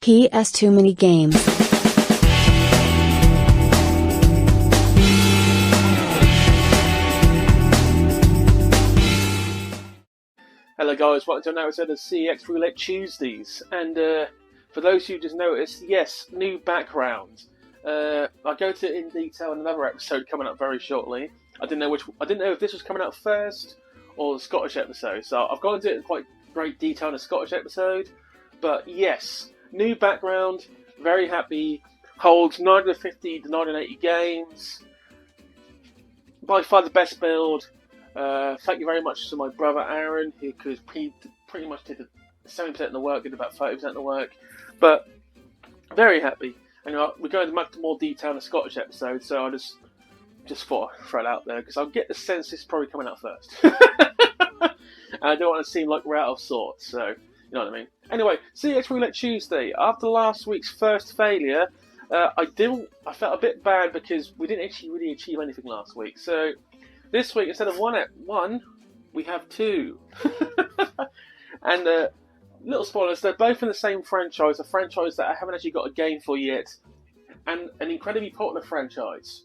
PS Too Many Games. Hello guys, welcome to another episode of CX Roulette Tuesdays. And for those who just noticed, yes, new background. I'll go to it in detail in another episode coming up very shortly. I didn't know if this was coming out first or the Scottish episode, so I've gone into it in quite great detail in the Scottish episode. But yes, new background, very happy. Holds 950 to 980 games. By far the best build. Thank you very much to my brother Aaron, who pretty much did 70% of the work, did about 30% of the work. But very happy. And we're going into much more detail in the Scottish episode, so I just thought I'd throw it out there because I'll get the sense this is probably coming out first. And I don't want to seem like we're out of sorts, so you know what I mean. Anyway, CX Roulette Tuesday. After last week's first failure, I felt a bit bad because we didn't actually really achieve anything last week. So this week, instead of one, we have two. And little spoilers, they're both in the same franchise, a franchise that I haven't actually got a game for yet, and an incredibly popular franchise.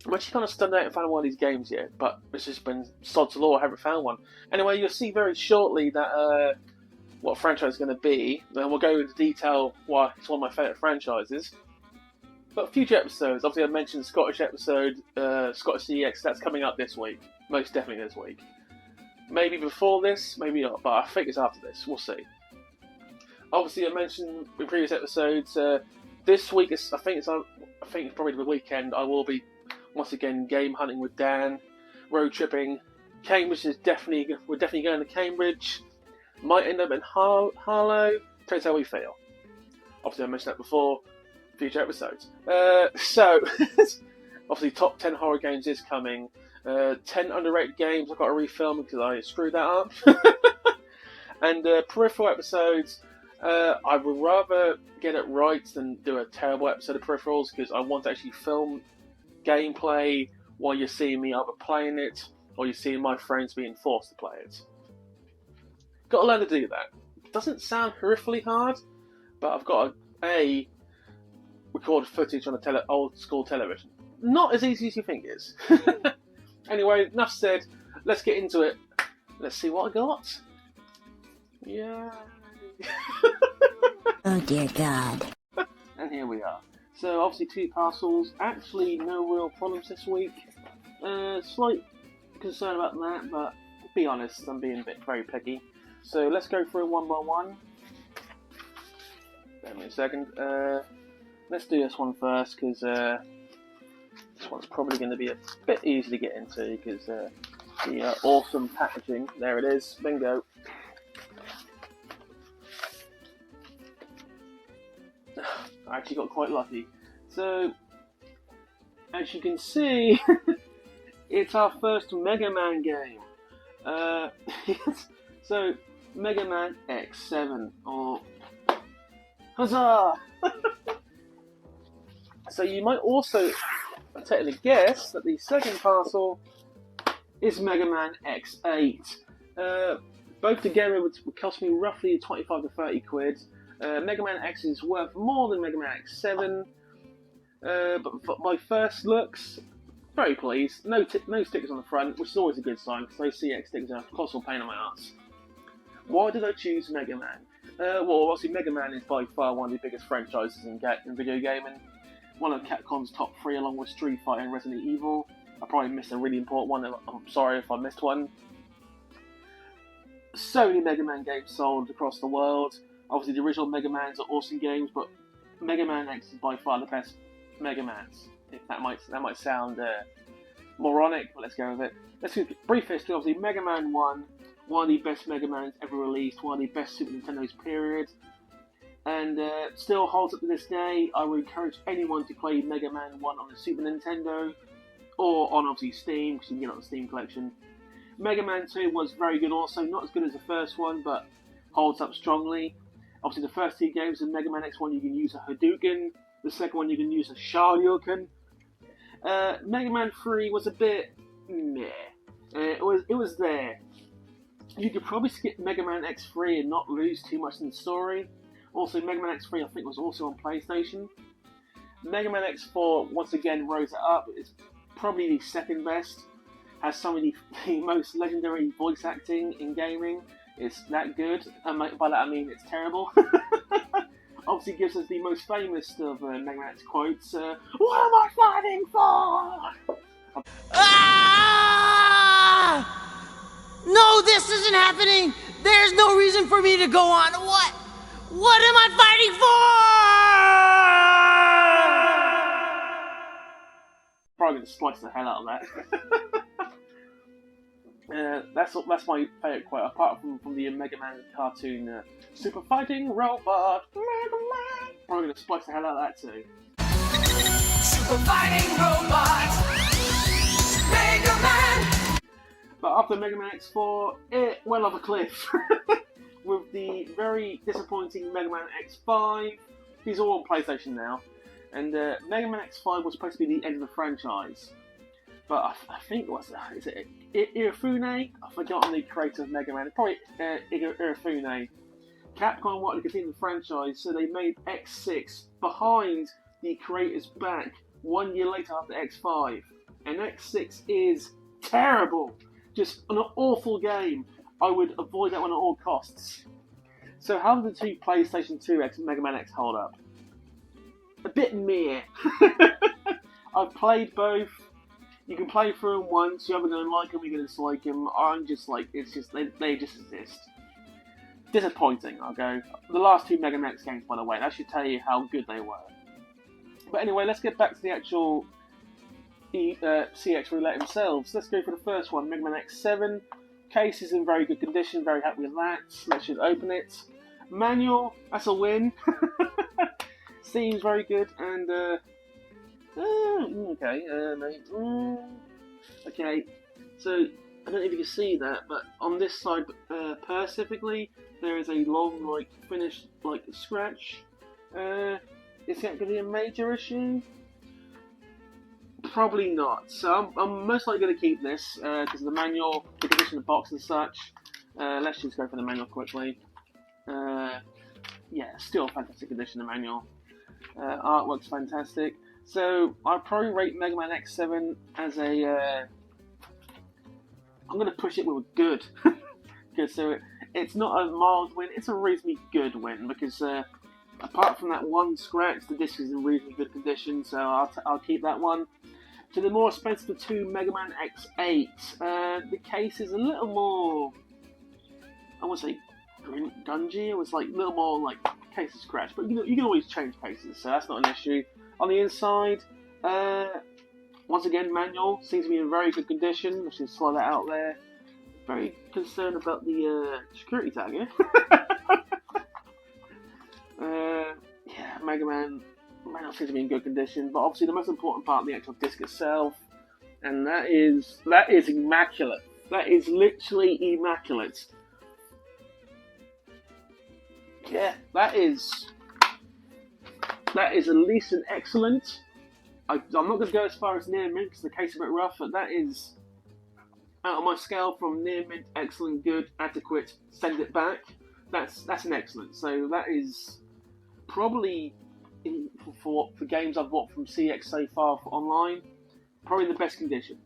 I'm actually kind of stunned I haven't found one of these games yet, but it's just been sod's law, I haven't found one. Anyway, you'll see very shortly that what franchise is going to be, and we'll go into detail why it's one of my favourite franchises. But future episodes, obviously I mentioned the Scottish episode, Scottish CX, that's coming up this week. Most definitely this week. Maybe before this, maybe not, but I think it's after this. We'll see. Obviously I mentioned in previous episodes, this week, I think it's probably the weekend, I will be once again game hunting with Dan, road tripping. Cambridge we're definitely going to Cambridge. Might end up in Harlow. Depends how we feel. Obviously I mentioned that before. Future episodes. So, obviously top 10 horror games is coming. 10 underrated games I've got to refilm because I screwed that up. And peripheral episodes, I would rather get it right than do a terrible episode of peripherals because I want to actually film gameplay while you're seeing me either playing it or you're seeing my friends being forced to play it. Got to learn to do that. It doesn't sound horrifically hard, but I've got to record footage on old school television. Not as easy as you think it is. Anyway, enough said. Let's get into it. Let's see what I got. Yeah. Oh dear God. And here we are. So obviously 2 parcels. Actually, no real problems this week. Slight concern about that, but to be honest, I'm being very picky. So let's go through one by one. Wait a second. Let's do this one first because this one's probably going to be a bit easy to get into because the awesome packaging. There it is. Bingo. I actually got quite lucky. So, as you can see, it's our first Mega Man game. So, Mega Man X7, or huzzah! So you might also technically guess that the second parcel is Mega Man X8. Both together would cost me roughly 25 to 30 quid. Mega Man X is worth more than Mega Man X7, but my first looks, very pleased. No stickers on the front, which is always a good sign because those CX stickers are a colossal pain in my ass. Why did I choose Mega Man? Well, obviously Mega Man is by far one of the biggest franchises in video gaming. One of Capcom's top 3 along with Street Fighter and Resident Evil. I probably missed a really important one, I'm sorry if I missed one. So many Mega Man games sold across the world. Obviously the original Mega Mans are awesome games, but Mega Man X is by far the best Mega Mans. If that might sound moronic, but let's go with it. Let's do brief history. Obviously Mega Man 1, one of the best Mega Mans ever released, one of the best Super Nintendo's period. And still holds up to this day. I would encourage anyone to play Mega Man 1 on the Super Nintendo, or on obviously Steam, because you can get it on the Steam collection. Mega Man 2 was very good also, not as good as the first one, but holds up strongly. Obviously the first 2 games in Mega Man X1 you can use a Hadouken, the second one you can use a Shoryuken. Mega Man 3 was a bit meh. It was there. You could probably skip Mega Man X3 and not lose too much in the story. Also, Mega Man X3 I think was also on PlayStation. Mega Man X4 once again rose it up. It's probably the second best. Has some of the most legendary voice acting in gaming. It's that good, and by that I mean it's terrible. Obviously gives us the most famous of Mega Man X quotes, what am I fighting for? Ah! No, this isn't happening! There's no reason for me to go on. What? What am I fighting for? Probably gonna splice the hell out of that. That's my favourite quote, apart from the Mega Man cartoon, Super Fighting Robot, Mega Man. Probably gonna splice the hell out of that too. Super Fighting Robot, Mega Man. But after Mega Man X4, it went off a cliff. With the very disappointing Mega Man X5. These are all on PlayStation now. And Mega Man X5 was supposed to be the end of the franchise. But I think, is it Irifune? I've forgotten the creator of Mega Man. Probably Irifune. Capcom wanted to continue the franchise, so they made X6 behind the creator's back 1 year later after X5. And X6 is terrible. Just an awful game. I would avoid that one at all costs. So how did the two PlayStation 2 Mega Man X hold up? A bit meh. I've played both. You can play through them once. You're either going to like them or you're going to dislike them. I'm just like, it's just, they just exist. Disappointing, I'll go. The last two Mega Man X games, by the way, that should tell you how good they were. But anyway, let's get back to the actual CX Roulette themselves. Let's go for the first one, Mega Man X7. Case is in very good condition, very happy with that. Let's just open it. Manual, that's a win. Seems very good, and okay, so I don't know if you can see that, but on this side specifically, there is a long, finished, scratch. Is that going to be a major issue? Probably not. So I'm most likely going to keep this because the manual, the condition of the box and such. Let's just go for the manual quickly. Yeah, still fantastic condition, the manual. Artwork's fantastic. So I'd probably rate Mega Man X7 as a. I'm going to push it with a good. Good. So it's not a mild win. It's a reasonably good win because apart from that one scratch, the disc is in reasonably good condition. So I'll keep that one. To the more expensive two Mega Man X8, the case is a little more. I won't say gungy. It was a little more case is scratch, but you can always change cases, so that's not an issue. On the inside, once again, manual seems to be in very good condition. Let's just slide that out there. Very concerned about the security tag here. Yeah, Mega Man manual seems to be in good condition, but obviously the most important part of the actual disc itself, and that is immaculate. That is literally immaculate. Yeah, that is at least an excellent. I'm not going to go as far as near mint because the case is a bit rough, but that is out of my scale from near mint, excellent, good, adequate, send it back. That's an excellent. So that is probably for games I've bought from CX so far for online, probably the best condition.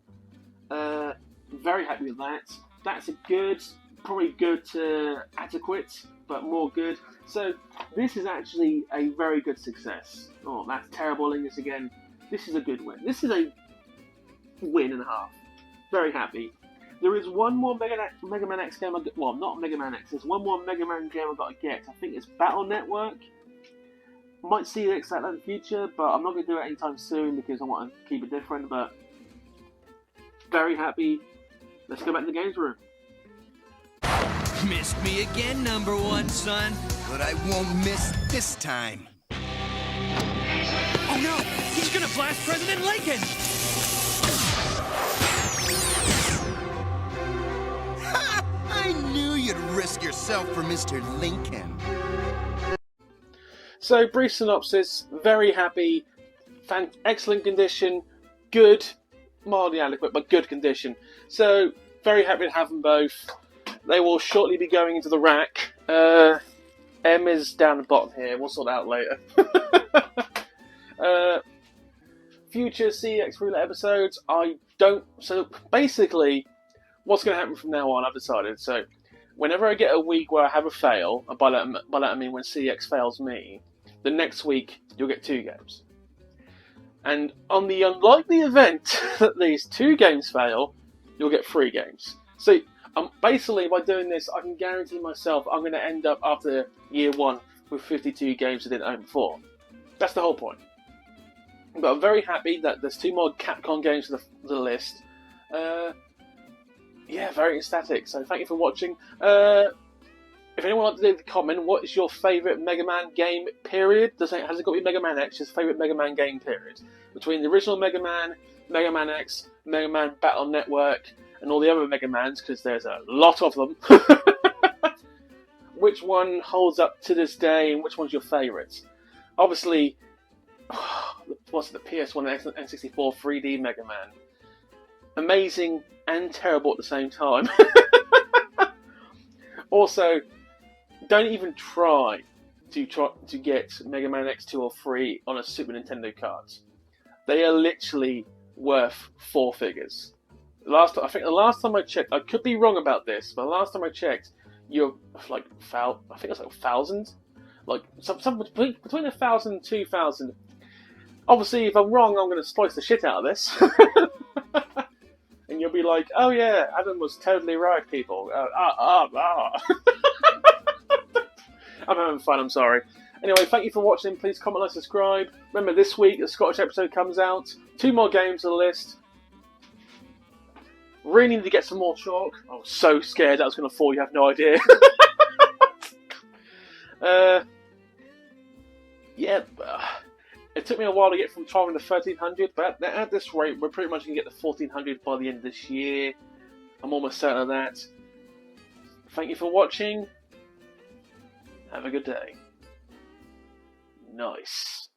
Very happy with that. That's a good, probably good to adequate, but more good. So this is actually a very good success. Oh, that's terrible English again. This is a good win. This is a win and a half. Very happy. There is one more Mega Man X game. Well, not Mega Man X. There's one more Mega Man game I've got to get. I think it's Battle Network. Might see it like that in the future, but I'm not going to do it anytime soon because I want to keep it different. But very happy. Let's go back to the games room. Missed me again, number one, son. But I won't miss this time. Oh no! He's gonna blast President Lincoln! Ha! I knew you'd risk yourself for Mr. Lincoln. So, brief synopsis. Very happy. Excellent condition. Good. Mildly adequate, but good condition. So, very happy to have them both. They will shortly be going into the rack. M is down the bottom here. We'll sort that out later. Future CEX roulette episodes, I don't. So basically, what's going to happen from now on, I've decided. So whenever I get a week where I have a fail, and by that I mean when CEX fails me, the next week you'll get 2 games. And on the unlikely event that these 2 games fail, you'll get 3 games. So basically, by doing this, I can guarantee myself I'm going to end up after year 1 with 52 games I didn't own before. That's the whole point. But I'm very happy that there's 2 more Capcom games to the list. Yeah, very ecstatic. So thank you for watching. If anyone would like to leave a comment, what is your favourite Mega Man game, period? Has it got to be Mega Man X, your favourite Mega Man game, period? Between the original Mega Man, Mega Man X, Mega Man Battle Network, and all the other Mega Mans, because there's a lot of them. Which one holds up to this day, and which one's your favourite? Obviously, what's it, the PS1 and N64 3D Mega Man. Amazing and terrible at the same time. Also, don't even try to get Mega Man X2 or 3 on a Super Nintendo card. They are literally worth 4 figures. I think the last time I checked, I could be wrong about this, but the last time I checked, you're like I think it's like 1,000, like some between 1,000 and 2,000. Obviously, if I'm wrong, I'm going to splice the shit out of this. And you'll be like, oh yeah, Adam was totally right, people. I'm having fun, I'm sorry. Anyway, thank you for watching. Please comment, like, subscribe. Remember, this week, the Scottish episode comes out. 2 more games on the list. Really need to get some more chalk. I was so scared that was going to fall, you have no idea. Yeah, it took me a while to get from 1200 to 1300, but at this rate, we're pretty much going to get the 1400 by the end of this year. I'm almost certain of that. Thank you for watching. Have a good day. Nice.